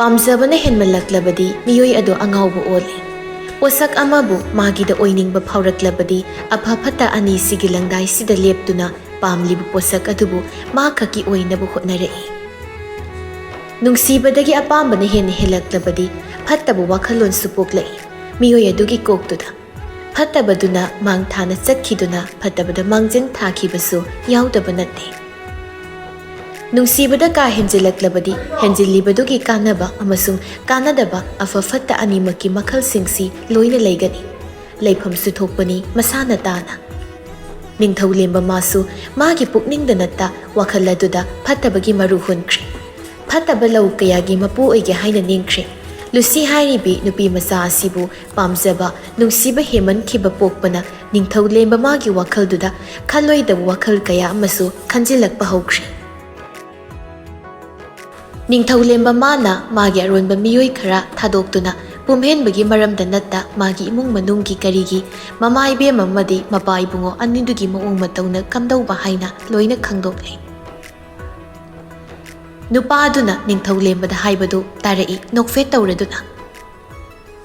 ꯄꯥꯝꯖꯕꯅ ꯍꯦꯟꯃꯜꯂꯛꯂꯕꯗꯤ ꯃꯤꯑꯣꯏ ꯑꯗꯨ ꯑꯉꯥꯎꯕ ꯑꯣꯜꯂꯤ꯫ ꯄꯣꯠꯁꯛ ꯑꯃꯕꯨ ꯃꯥꯒꯤꯗ ꯑꯣꯏꯅꯤꯡꯕ ꯐꯥꯎꯔꯛꯂꯕꯗꯤ ꯑꯐ ꯐꯠꯇ ꯑꯅꯤꯁꯤꯒꯤ ꯂꯪꯗꯥꯏꯁꯤꯗ ꯂꯦꯞꯇꯨꯅ ꯄꯥꯝꯂꯤꯕ ꯄꯣꯠꯁꯛ ꯑꯗꯨꯕꯨ ꯃꯥ ꯈꯛꯀꯤ ꯑꯣꯏꯅꯕ ꯍꯣꯠꯅꯔꯛꯏ꯫ ꯅꯨꯡꯁꯤꯕꯗꯒꯤ ꯑꯄꯥꯝꯕꯅ ꯍꯦꯟꯅ ꯍꯦꯜꯂꯛꯂꯕꯗꯤ ꯐꯠꯇꯕ ꯋꯥꯈꯜꯂꯣꯟꯁꯨ ꯄꯣꯛꯂꯛꯏ ꯃꯤꯑꯣꯏ ꯑꯗꯨꯒꯤ ꯀꯣꯛꯇꯨꯗ꯫ ꯐꯠꯇꯕꯗꯨꯅ ꯃꯥꯡ ꯊꯥꯅ ꯆꯠꯈꯤꯗꯨꯅ ꯐꯠꯇꯕꯗ ꯃꯥꯡꯖꯤꯟ ꯊꯥꯈꯤꯕꯁꯨ ꯌꯥꯎꯗꯕ ꯅꯠꯇꯦ꯫ ꯅꯨꯡꯁꯤꯕꯗ ꯀꯥ ꯍꯦꯟꯖꯤꯜꯂꯛꯂꯕꯗꯤ ꯍꯦꯟꯖꯤꯜꯂꯤꯕꯗꯨꯒꯤ ꯀꯥꯟꯅꯕ ꯑꯃꯁꯨꯡ ꯀꯥꯟꯅꯗꯕ ꯑꯐ ꯐꯠꯇ ꯑꯅꯤꯃꯛꯀꯤ ꯃꯈꯜꯁꯤꯡꯁꯤ ꯂꯣꯏꯅ ꯂꯩꯒꯅꯤ꯫ ꯂꯩꯐꯝꯁꯨ ꯊꯣꯛꯄꯅꯤ ꯃꯁꯥꯅ ꯇꯥꯅ꯫ ꯅꯤꯡꯊꯧꯂꯦꯝꯕ ꯃꯥꯁꯨ ꯃꯥꯒꯤ ꯄꯨꯛꯅꯤꯡꯗ ꯅꯠꯇ ꯋꯥꯈꯜ ꯑꯗꯨꯗ ꯐꯠꯇꯕꯒꯤ ꯃꯔꯨ ꯍꯨꯟꯈ꯭ꯔꯦ꯫ ꯐꯠꯇꯕ ꯂꯧ ꯀꯌꯥꯒꯤ ꯃꯄꯨ ꯑꯣꯏꯒꯦ ꯍꯥꯏꯅ ꯅꯤꯡꯈ꯭ꯔꯦ꯫ ꯂꯨꯁꯤ ꯍꯥꯏꯔꯤꯕꯤ ꯅꯨꯄꯤ ꯃꯆꯥ ꯑꯁꯤꯕꯨ ꯄꯥꯝꯖꯕ ꯅꯨꯡꯁꯤꯕ ꯍꯦꯃꯟꯈꯤꯕ ꯄꯣꯛꯄꯅ ꯅꯤꯡꯊꯧꯂꯦꯝꯕ ꯃꯥꯒꯤ ꯋꯥꯈꯜꯗꯨꯗ ꯈꯜꯂꯣꯏꯗꯕ ꯋꯥꯈꯜ ꯀꯌꯥ ꯑꯃꯁꯨ ꯈꯟꯖꯤꯜꯂꯛꯄ ꯍꯧꯈ꯭ꯔꯦ꯫ ꯅꯤꯡꯊꯧꯂꯦꯝꯕ ꯃꯥꯅ ꯃꯥꯒꯤ ꯑꯔꯣꯟꯕ ꯃꯤꯑꯣꯏ ꯈꯔ ꯊꯥꯗꯣꯛꯇꯨꯅ ꯄꯨꯝꯍꯦꯟꯕꯒꯤ ꯃꯔꯝꯗ ꯅꯠꯇ ꯃꯥꯒꯤ ꯏꯃꯨꯡ ꯃꯅꯨꯡꯒꯤ ꯀꯔꯤꯒꯤ ꯃꯃꯥ ꯏꯕꯦꯝ ꯑꯃꯗꯤ ꯃꯄꯥ ꯏꯕꯨꯡꯉꯣ ꯑꯅꯤꯗꯨꯒꯤ ꯃꯑꯣꯡ ꯃꯇꯧꯅ ꯀꯝꯗꯧꯕ ꯍꯥꯏꯅ ꯂꯣꯏꯅ ꯈꯪꯗꯣꯛꯂꯦ꯫ ꯅꯨꯄꯥꯗꯨꯅ ꯅꯤꯡꯊꯧꯂꯦꯝꯕꯗ ꯍꯥꯏꯕꯗꯨ ꯇꯥꯔꯛꯏ ꯅꯣꯛꯐꯦꯠ ꯇꯧꯔꯗꯨꯅ꯫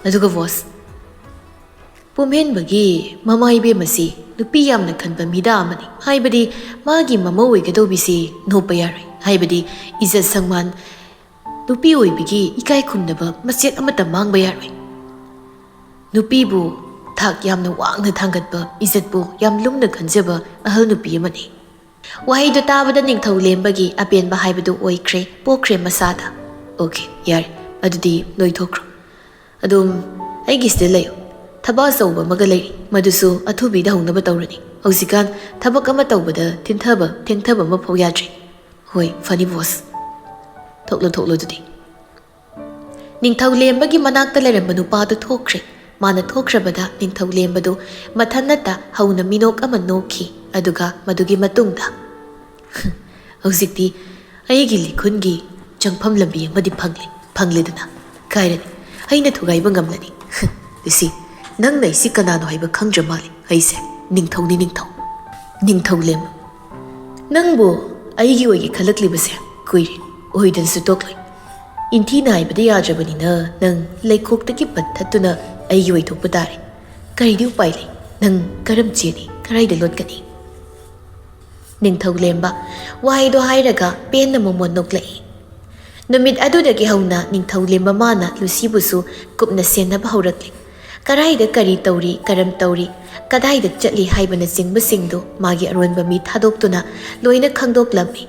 ꯑꯗꯨꯒ ꯕꯣꯁ, ꯄꯨꯝꯍꯦꯟꯕꯒꯤ ꯃꯃꯥ ꯏꯕꯦꯝ ꯑꯁꯤ ꯅꯨꯄꯤ ꯌꯥꯝꯅ ꯈꯟꯕ ꯃꯤꯗꯥ ꯑꯃꯅꯤ꯫ ꯍꯥꯏꯕꯗꯤ ꯃꯥꯒꯤ ꯃꯃꯧ ꯑꯣꯏꯒꯗꯧꯕꯤꯁꯤ ꯅꯣꯞꯄ ꯌꯥꯔꯣꯏ꯫ ꯍꯥꯏꯕꯗꯤ ꯏꯖꯠ ꯁꯪꯃꯥꯟ ꯅꯨꯄꯤ ꯑꯣꯏꯕꯒꯤ ꯏꯀꯥꯏ ꯈꯨꯝꯅꯕ ꯃꯆꯦꯠ ꯑꯃꯠꯇ ꯃꯥꯡꯕ ꯌꯥꯔꯣꯏ꯫ ꯅꯨꯄꯤꯕꯨ ꯊꯥꯛ ꯌꯥꯝꯅ ꯋꯥꯡꯅ ꯊꯥꯡꯒꯠꯄ, ꯏꯖꯠꯄꯨ ꯌꯥꯝ ꯂꯨꯝꯅ ꯈꯟꯖꯕ ꯑꯍꯜ ꯅꯨꯄꯤ ꯑꯃꯅꯤ꯫ ꯋꯥꯍꯩꯗꯨ ꯇꯥꯕꯗ ꯅꯤꯡꯊꯧꯂꯦꯝꯕꯒꯤ ꯑꯄꯦꯟꯕ ꯍꯥꯏꯕꯗꯨ ꯑꯣꯏꯈ꯭ꯔꯦ ꯄꯣꯛꯈ꯭ꯔꯦ ꯃꯁꯥꯗ꯫ ꯑꯣꯀꯦ ꯌꯥꯔꯦ, ꯑꯗꯨꯗꯤ ꯂꯣꯏꯊꯣꯛꯈ꯭ꯔꯣ꯫ ꯑꯗꯨꯝ ꯑꯩꯒꯤꯁꯤꯗ ꯂꯩꯌꯨ꯫ ꯊꯕꯛ ꯑꯆꯧꯕ ꯑꯃꯒ ꯂꯩꯔꯤ, ꯃꯗꯨꯁꯨ ꯑꯊꯨꯕꯤꯗ ꯍꯧꯅꯕ ꯇꯧꯔꯅꯤ꯫ ꯍꯧꯖꯤꯛꯀꯥꯟ ꯊꯕꯛ ꯑꯃ ꯇꯧꯕꯗ ꯊꯦꯡꯊꯕ ꯑꯃ ꯐꯥꯎ ꯌꯥꯗ꯭ꯔꯤ꯫ ꯍꯣꯏ ꯐꯅꯤ ꯕꯣꯁ, ꯊꯣꯛꯂꯣ ꯑꯗꯨꯗꯤ꯫ ꯅꯤꯡꯊꯧꯂꯦꯝꯕꯒꯤ ꯃꯅꯥꯛꯇ ꯂꯩꯔꯝꯕ ꯅꯨꯄꯥꯗꯨ ꯊꯣꯛꯈ꯭ꯔꯦ꯫ ꯃꯥꯅ ꯊꯣꯛꯈ꯭ꯔꯕꯗ ꯅꯤꯡꯊꯧꯂꯦꯝꯕꯗꯨ ꯃꯊꯟꯅꯇ ꯍꯧꯅ ꯃꯤꯅꯣꯛ ꯑꯃ ꯅꯣꯛꯈꯤ꯫ ꯑꯗꯨꯒ ꯃꯗꯨꯒꯤ ꯃꯇꯨꯡꯗ ꯍꯧꯖꯤꯛꯇꯤ ꯑꯩꯒꯤ ꯂꯤꯈꯨꯟꯒꯤ ꯆꯪꯐꯝ ꯂꯝꯕꯤ ꯑꯃꯗꯤ ꯐꯪꯂꯦꯗꯅ ꯀꯥꯏꯔꯅꯤ, ꯑꯩꯅ ꯊꯨꯒꯥꯏꯕ ꯉꯝꯂꯅꯤ꯫ ꯂꯨꯁꯤ, ꯅꯪꯅ ꯑꯩꯁꯤ ꯀꯅꯥꯅꯣ ꯍꯥꯏꯕ ꯈꯪꯗ꯭ꯔ ꯃꯥꯜꯂꯤ꯫ ꯑꯩꯁꯦ ꯅꯤꯡꯊꯧꯅꯤ, ꯅꯤꯡꯊꯧꯂꯦꯝꯕ꯫ ꯅꯪꯕꯨ ꯑꯩꯒꯤ ꯑꯣꯏꯒꯦ ꯈꯜꯂꯛꯂꯤꯕꯁꯦ ꯀꯨꯏꯔꯦ, ꯑꯣꯏꯗꯅꯁꯨ ꯇꯣꯛꯂꯣꯏ꯫ ꯏꯟꯊꯤꯅ ꯍꯥꯏꯕꯗ ꯌꯥꯗ꯭ꯔꯕꯅꯤꯅ ꯅꯪ ꯂꯩꯈꯣꯛꯇꯒꯤ ꯄꯠꯊꯠꯇꯨꯅ ꯑꯩꯒꯤ ꯑꯣꯏꯊꯣꯛꯄ ꯇꯥꯔꯦ꯫ ꯀꯔꯤꯗꯤ ꯎꯄꯥꯏ ꯂꯩ? ꯅꯪ ꯀꯔꯝ ꯆꯦꯅꯤ, ꯀꯔꯥꯏꯗ ꯂꯣꯠꯀꯅꯤ? ꯅꯤꯡꯊꯧꯂꯦꯝꯕ ꯋꯥꯍꯩꯗꯣ ꯍꯥꯏꯔꯒ ꯄꯦꯟꯅ ꯃꯣꯃꯣꯟ ꯅꯣꯛꯂꯛꯏ꯫ ꯅꯨꯃꯤꯠ ꯑꯗꯨꯗꯒꯤ ꯍꯧꯅ ꯅꯤꯡꯊꯧꯂꯦꯝꯕ ꯃꯥꯅ ꯂꯨꯁꯤꯕꯨꯁꯨ ꯀꯨꯞꯅ ꯁꯦꯟꯅꯕ ꯍꯧꯔꯛꯂꯤ꯫ ꯀꯔꯥꯏꯗ ꯀꯔꯤ ꯇꯧꯔꯤ, ꯀꯔꯝ ꯇꯧꯔꯤ, ꯀꯗꯥꯏꯗ ꯆꯠꯂꯤ ꯍꯥꯏꯕꯅꯆꯤꯡꯕꯁꯤꯡꯗꯨ ꯃꯥꯒꯤ ꯑꯔꯣꯟꯕ ꯃꯤ ꯊꯥꯗꯣꯛꯇꯨꯅ ꯂꯣꯏꯅ ꯈꯪꯗꯣꯛꯂꯝꯃꯤ꯫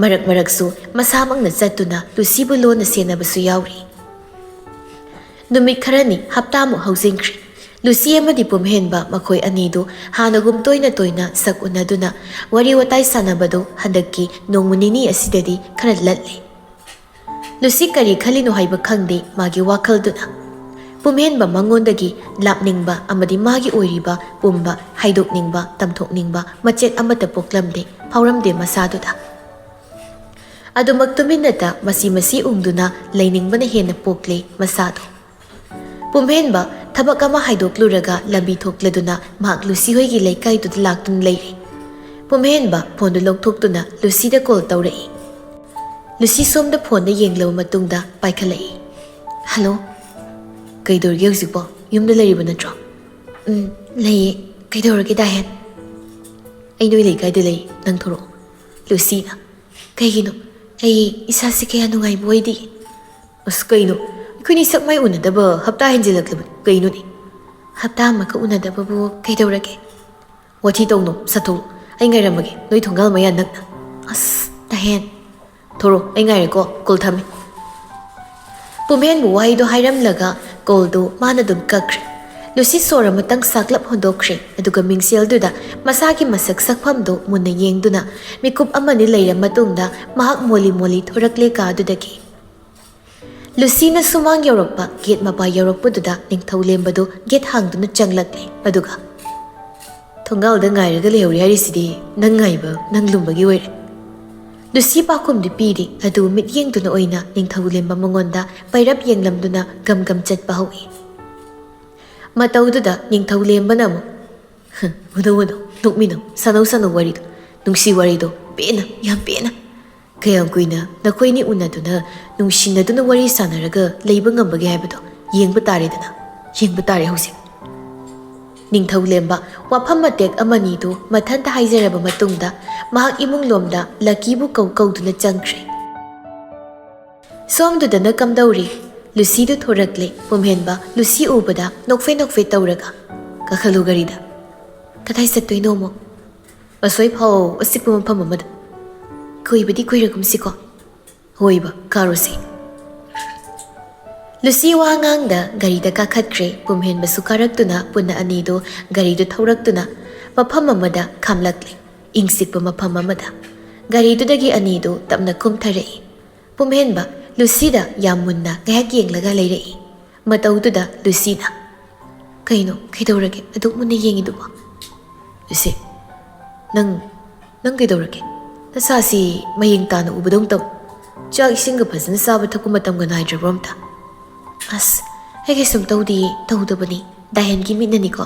ꯃꯔꯛꯁꯨ ꯃꯁꯥꯃꯛꯅ ꯆꯠꯇꯨꯅ ꯂꯨꯁꯤꯕꯨ ꯂꯣꯟꯅ ꯁꯦꯟꯅꯕꯁꯨ ꯌꯥꯎꯔꯤ꯫ ꯅꯨꯃꯤꯠ ꯈꯔꯅꯤ ꯍꯞꯇꯥꯃꯨꯛ ꯍꯧꯖꯤꯟꯈ꯭ꯔꯦ꯫ ꯂꯨꯁꯤ ꯑꯃꯗꯤ ꯄꯨꯝꯍꯦꯟꯕ ꯃꯈꯣꯏ ꯑꯅꯤꯗꯨ ꯍꯥꯟꯅꯒꯨꯝ ꯇꯣꯏꯅ ꯁꯛ ꯎꯅꯗꯨꯅ ꯋꯥꯔꯤ ꯋꯥꯇꯥꯏ ꯁꯥꯟꯅꯕꯗꯨ ꯍꯟꯗꯛꯀꯤ ꯅꯣꯡꯃ ꯅꯤꯅꯤ ꯑꯁꯤꯗꯗꯤ ꯈꯔ ꯂꯠꯂꯤ꯫ ꯂꯨꯁꯤ ꯀꯔꯤ ꯈꯜꯂꯤꯅꯣ ꯍꯥꯏꯕ ꯈꯪꯗꯦ ꯃꯥꯒꯤ ꯋꯥꯈꯜꯗꯨꯅ꯫ ꯄꯨꯝꯍꯦꯟꯕ ꯃꯉꯣꯟꯗꯒꯤ ꯂꯥꯞꯅꯤꯡꯕ ꯑꯃꯗꯤ ꯃꯥꯒꯤ ꯑꯣꯏꯔꯤꯕ ꯄꯨꯝꯕ ꯍꯥꯏꯗꯣꯛꯅꯤꯡꯕ ꯇꯝꯊꯣꯛꯅꯤꯡꯕ ꯃꯆꯦꯠ ꯑꯃꯠꯇ ꯄꯣꯛꯂꯝꯗꯦ, ꯐꯥꯎꯔꯝꯗꯦ ꯃꯁꯥꯗꯨꯗ꯫ ꯑꯗꯨꯃꯛ ꯇꯨꯃꯤꯟꯅꯇ ꯃꯁꯤ ꯎꯡꯗꯨꯅ ꯂꯩꯅꯤꯡꯕꯅ ꯍꯦꯟꯅ ꯄꯣꯛꯂꯦ ꯃꯁꯥꯗꯣ꯫ ꯄꯨꯝꯍꯦꯟꯕ ꯊꯕꯛ ꯑꯃ ꯍꯥꯏꯗꯣꯛꯂꯨꯔꯒ ꯂꯝꯕꯤ ꯊꯣꯛꯂꯗꯨꯅ ꯃꯍꯥꯛ ꯂꯨꯁꯤ ꯍꯣꯏꯒꯤ ꯂꯩꯀꯥꯏꯗꯨꯗ ꯂꯥꯛꯇꯨꯅ ꯂꯩꯔꯤ꯫ ꯄꯨꯝꯍꯦꯟꯕ ꯐꯣꯟꯗꯨ ꯂꯧꯊꯣꯛꯇꯨꯅ ꯂꯨꯁꯤꯗ ꯀꯣꯜ ꯇꯧꯔꯛꯏ꯫ ꯂꯨꯁꯤ ꯁꯣꯝꯗ ꯐꯣꯟꯗ ꯌꯦꯡꯂꯕ ꯃꯇꯨꯡꯗ ꯄꯥꯏꯈꯠꯂꯛꯏ꯫ ꯍꯜꯂꯣ, ꯀꯩꯗꯧꯔꯤꯒꯦ ꯍꯧꯖꯤꯛꯄꯣ? ꯌꯨꯝꯗ ꯂꯩꯔꯤꯕ ꯅꯠꯇ꯭ꯔꯣ? ꯂꯩꯌꯦ, ꯀꯩꯗꯧꯔꯒꯦ ꯗꯥꯍꯦꯟ? ꯑꯩ ꯅꯣꯏ ꯂꯩꯀꯥꯏꯗ ꯂꯩ, ꯅꯪ ꯊꯣꯔꯛꯑꯣ꯫ ꯂꯨꯁꯤꯅ, ꯀꯩꯒꯤꯅꯣ? ꯑꯩ ꯏꯁꯥꯁꯤ ꯀꯌꯥ ꯅꯨꯡꯉꯥꯏꯕ ꯑꯣꯏꯗꯦ꯫ ꯑꯁ ꯀꯩꯅꯣ, ꯑꯩꯈꯣꯏꯅꯤ ꯁꯛ ꯃꯥꯏ ꯎꯅꯗꯕ ꯍꯞꯇꯥ ꯍꯦꯟꯖꯤꯜꯂꯛꯂꯕꯅꯤ, ꯀꯩꯅꯣꯅꯦ? ꯍꯞꯇꯥ ꯑꯃꯈꯛ ꯎꯅꯗꯕꯕꯨ ꯀꯩꯗꯧꯔꯒꯦ? ꯋꯥꯊꯤ ꯇꯧꯅꯣ, ꯁꯠꯊꯣꯛꯂꯣ, ꯑꯩ ꯉꯥꯏꯔꯝꯃꯒꯦ ꯅꯣꯏ ꯊꯣꯡꯒꯥꯜ ꯃꯌꯥ ꯅꯛꯅ꯫ ꯑꯁ ꯗꯥꯍꯦꯟ, ꯊꯣꯔꯛꯑꯣ, ꯑꯩ ꯉꯥꯏꯔꯦꯀꯣ, ꯀꯣꯜ ꯊꯝꯃꯦ꯫ ꯄꯨꯝꯍꯦꯟꯕꯨ ꯋꯥꯍꯩꯗꯣ ꯍꯥꯏꯔꯝꯂꯒ ꯀꯣꯜꯗꯨ ꯃꯥꯅ ꯑꯗꯨꯝ ꯀꯛꯈ꯭ꯔꯦ꯫ ꯂꯨꯁꯤ ꯁꯣꯔ ꯑꯃꯇꯪ ꯁꯥꯛꯂꯞ ꯍꯣꯟꯗꯣꯛꯈ꯭ꯔꯦ꯫ ꯑꯗꯨꯒ ꯃꯤꯡꯁꯦꯜꯗꯨꯗ ꯃꯁꯥꯒꯤ ꯃꯁꯛ ꯁꯛꯐꯝꯗꯨ ꯃꯨꯟꯅ ꯌꯦꯡꯗꯨꯅ ꯃꯤꯀꯨꯞ ꯑꯃꯅꯤ ꯂꯩꯔ ꯃꯇꯨꯡꯗ ꯃꯍꯥꯛ ꯃꯣꯜꯂꯤ ꯊꯣꯔꯛꯂꯦ ꯀꯥꯗꯨꯗꯒꯤ꯫ ꯂꯨꯁꯤꯅ ꯁꯨꯃꯥꯡ ꯌꯧꯔꯛꯄ ꯒꯦꯠ ꯃꯄꯥ ꯌꯧꯔꯛꯄꯗꯨꯗ ꯅꯤꯡꯊꯧꯂꯦꯝꯕꯗꯨ ꯒꯦꯠ ꯍꯥꯡꯗꯨꯅ ꯆꯪꯂꯛꯂꯦ꯫ ꯑꯗꯨꯒ ꯊꯣꯡꯒꯥꯜꯗ ꯉꯥꯏꯔꯒ ꯂꯩꯍꯧꯔꯤ ꯍꯥꯏꯔꯤꯁꯤꯗꯤ ꯅꯪ ꯉꯥꯏꯕ ꯅꯪ ꯂꯨꯝꯕꯒꯤ ꯑꯣꯏꯔꯦ꯫ ꯂꯨꯁꯤ ꯄꯥꯎꯈꯨꯝꯗꯤ ꯄꯤꯔꯤ, ꯑꯗꯨ ꯃꯤꯠꯌꯦꯡꯗꯨꯅ ꯑꯣꯏꯅ ꯅꯤꯡꯊꯧꯂꯦꯝꯕ ꯃꯉꯣꯟꯗ ꯄꯩꯔꯞ ꯌꯦꯡꯂꯝꯗꯨꯅ ꯒꯝ ꯆꯠꯄ ꯍꯧꯏ꯫ ꯃꯇꯧꯗꯨꯗ ꯅꯤꯡꯊꯧꯂꯦꯝꯕꯅ ꯑꯃꯨꯛ ꯎꯅꯧ ꯅꯣꯛꯃꯤꯟꯅꯧ, ꯁꯥꯟꯅꯧ ꯋꯥꯔꯤꯗꯣ, ꯅꯨꯡꯁꯤ ꯋꯥꯔꯤꯗꯣ ꯄꯦꯟꯅ, ꯌꯥꯝ ꯄꯦꯟꯅ꯫ ꯀꯌꯥꯝ ꯀꯨꯏꯅ ꯅꯈꯣꯏꯅꯤ ꯎꯅꯗꯨꯅ ꯅꯨꯡꯁꯤꯅꯗꯨꯅ ꯋꯥꯔꯤ ꯁꯥꯟꯅꯔꯒ ꯂꯩꯕ ꯉꯝꯕꯒꯦ ꯍꯥꯏꯕꯗꯣ ꯌꯦꯡꯕ ꯇꯥꯔꯦꯗꯅ ꯌꯦꯡꯕ ꯇꯥꯔꯦ ꯍꯧꯖꯤꯛ ꯅꯤꯡꯊꯧꯂꯦꯝꯕ ꯋꯥꯐꯝ ꯃꯇꯦꯛ ꯑꯃꯅꯤꯗꯨ ꯃꯊꯟꯇ ꯍꯥꯏꯖꯔꯕ ꯃꯇꯨꯡꯗ ꯃꯍꯥꯛ ꯏꯃꯨꯡꯂꯣꯝꯗ ꯂꯛꯀꯤꯕꯨ ꯀꯧꯗꯨꯅ ꯆꯪꯈ꯭ꯔꯦ ꯁꯣꯝꯗꯨꯗꯅ ꯀꯝꯗꯧꯔꯤ ꯂꯨꯁꯤꯗꯨ ꯊꯣꯔꯛꯂꯦ ꯄꯨꯝꯍꯦꯟꯕ ꯂꯨꯁꯤ ꯎꯕꯗ ꯅꯣꯛꯐꯦ ꯇꯧꯔꯒ ꯀꯈꯠꯂꯨ ꯒꯥꯔꯤꯗ ꯀꯗꯥꯏ ꯆꯠꯇꯣꯏꯅꯣ ꯑꯃꯨꯛ ꯑꯁꯣꯏ ꯐꯥꯎ ꯑꯆꯤꯛꯄ ꯃꯐꯝ ꯑꯃꯗ ꯀꯨꯏꯕꯗꯤ ꯀꯨꯏꯔꯒꯨꯝꯁꯤꯀꯣ ꯍꯣꯏꯕ ꯀꯥꯔꯨꯁꯤ ꯂꯨꯁꯤ ꯋꯥ ꯉꯥꯡꯗ ꯒꯥꯔꯤꯗ ꯀꯥꯈꯠꯈ꯭ꯔꯦ ꯄꯨꯝꯍꯦꯟꯕꯁꯨ ꯀꯥꯔꯛꯇꯨꯅ ꯄꯨꯟꯅ ꯑꯅꯤꯗꯨ ꯒꯥꯔꯤꯗꯨ ꯊꯧꯔꯛꯇꯨꯅ ꯃꯐꯝ ꯑꯃꯗ ꯈꯥꯝꯂꯛꯂꯦ ꯏꯪ ꯆꯤꯛꯄ ꯃꯐꯝ ꯑꯃꯗ ꯒꯥꯔꯤꯗꯨꯗꯒꯤ ꯑꯅꯤꯗꯨ ꯇꯞꯅ ꯀꯨꯝꯊꯔꯛꯏ ꯄꯨꯝꯍꯦꯟꯕ ꯂꯨꯁꯤꯗ ꯌꯥꯝ ꯃꯨꯟꯅ ꯉꯥꯏꯍꯥꯛ ꯌꯦꯡꯂꯒ ꯂꯩꯔꯛꯏ ꯃꯇꯧꯗꯨꯗ ꯂꯨꯁꯤꯅ ꯀꯩꯅꯣ ꯀꯩꯗꯧꯔꯒꯦ ꯑꯗꯨꯛ ꯃꯨꯟꯅ ꯌꯦꯡꯉꯤꯗꯨꯕꯣ ꯂꯨꯁꯤ ꯅꯪ ꯀꯩꯗꯧꯔꯒꯦ ꯅꯁꯥꯁꯤ ꯃꯌꯦꯡ ꯇꯥꯅ ꯎꯕꯗꯧ ꯇꯧ ꯆꯥꯛ ꯏꯁꯤꯡꯒ ꯐꯖꯅ ꯆꯥꯕ ꯊꯛꯄ ꯃꯇꯝꯒ ꯅꯥꯏꯗ꯭ꯔꯕ꯭ꯔꯣ ꯑꯝꯇ ꯑꯁ ꯑꯩ ꯀꯩꯁꯨꯝ ꯇꯧꯗꯤꯌꯦ ꯇꯧꯗꯕꯅꯤ ꯗꯥꯏꯍꯦꯟꯒꯤ ꯃꯤꯠꯅꯅꯤꯀꯣ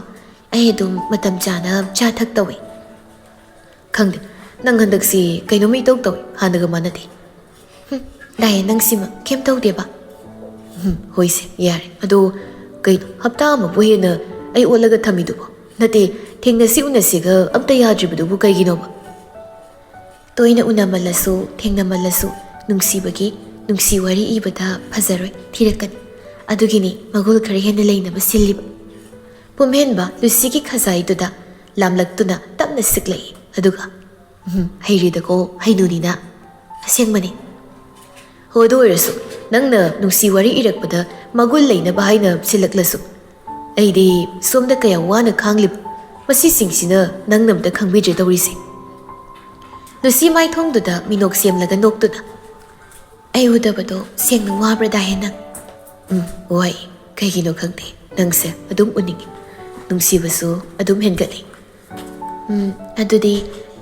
ꯑꯩ ꯑꯗꯨꯝ ꯃꯇꯝ ꯆꯥꯅ ꯆꯥ ꯊꯛ ꯇꯧꯏ ꯈꯪꯗꯦ ꯅꯪ ꯍꯟꯗꯛꯁꯤ ꯀꯩꯅꯣꯝꯃ ꯏꯇꯧ ꯇꯧꯏ ꯍꯥꯟꯅꯒ ꯃꯥꯟꯅꯗꯦ ꯗꯥꯏꯍꯦꯟ ꯅꯪꯁꯤꯃ ꯀꯩꯝ ꯇꯧꯗꯦꯕ ꯍꯣꯏꯁꯦ ꯌꯥꯔꯦ ꯑꯗꯣ ꯀꯩꯅꯣ ꯍꯞꯇꯥ ꯑꯃꯕꯨ ꯍꯦꯟꯅ ꯑꯩ ꯑꯣꯠꯂꯒ ꯊꯝꯃꯤꯗꯨꯕꯣ ꯅꯠꯇꯦ ꯊꯦꯡꯅꯁꯤ ꯎꯅꯁꯤꯒ ꯑꯝꯇ ꯌꯥꯗ꯭ꯔꯤꯕꯗꯨꯕꯨ ꯀꯩꯒꯤꯅꯣꯕ ꯇꯣꯏꯅ ꯎꯅꯃꯜꯂꯁꯨ ꯊꯦꯡꯅꯃꯜꯂꯁꯨ ꯅꯨꯡꯁꯤꯕꯒꯤ ꯅꯨꯡꯁꯤ ꯋꯥꯔꯤ ꯏꯕꯗ ꯐꯖꯔꯣꯏ ꯊꯤꯔꯛꯀꯅꯤ ꯑꯗꯨꯒꯤꯅꯤ ꯃꯒꯨꯜ ꯈꯔ ꯍꯦꯟꯅ ꯂꯩꯅꯕ ꯁꯤꯜꯂꯤꯕ ꯄꯨꯝꯍꯦꯟꯕ ꯂꯨꯁꯤꯒꯤ ꯈꯖꯥꯏꯗꯨꯗ ꯂꯥꯝꯂꯛꯇꯨꯅ ꯇꯞꯅ ꯁꯤꯛꯂꯛꯏ ꯑꯗꯨꯒ ꯍꯩꯔꯦꯗꯀꯣ ꯍꯩꯅꯨꯅꯤꯅ ꯑꯁꯦꯡꯕꯅꯤ ꯍꯣ ꯑꯗꯨ ꯑꯣꯏꯔꯁꯨ ꯅꯪꯅ ꯅꯨꯡꯁꯤ ꯋꯥꯔꯤ ꯏꯔꯛꯄꯗ ꯃꯒꯨꯜ ꯂꯩꯅꯕ ꯍꯥꯏꯅ ꯁꯤꯜꯂꯛꯂꯁꯨ ꯑꯩꯗꯤ ꯁꯣꯝꯗ ꯀꯌꯥ ꯋꯥꯅ ꯈꯥꯡꯂꯤꯕ ꯃꯁꯤꯁꯤꯡꯁꯤꯅ ꯅꯪꯅ ꯑꯝꯇ ꯈꯪꯕꯤꯗ꯭ꯔꯦ ꯇꯧꯔꯤꯁꯦ ꯂꯨꯁꯤ ꯃꯥꯏꯊꯣꯡꯗꯨꯗ ꯃꯤꯅꯣꯛ ꯁꯦꯝꯂꯒ ꯅꯣꯛꯇꯨꯅ ꯑꯩ ꯎꯗꯕꯗꯣ ꯁꯦꯡꯅ ꯋꯥꯕ꯭ꯔꯥ ꯗꯥꯏꯍꯦꯟ ꯅꯪ ꯋꯥꯏ ꯀꯩꯒꯤꯅꯣ ꯈꯪꯗꯦ ꯅꯪꯁꯦ ꯑꯗꯨꯝ ꯎꯅꯤꯡꯉꯤ ꯅꯨꯡꯁꯤꯕꯁꯨ ꯑꯗꯨꯝ ꯍꯦꯟꯒꯠꯂꯤ ꯑꯗꯨꯗꯤ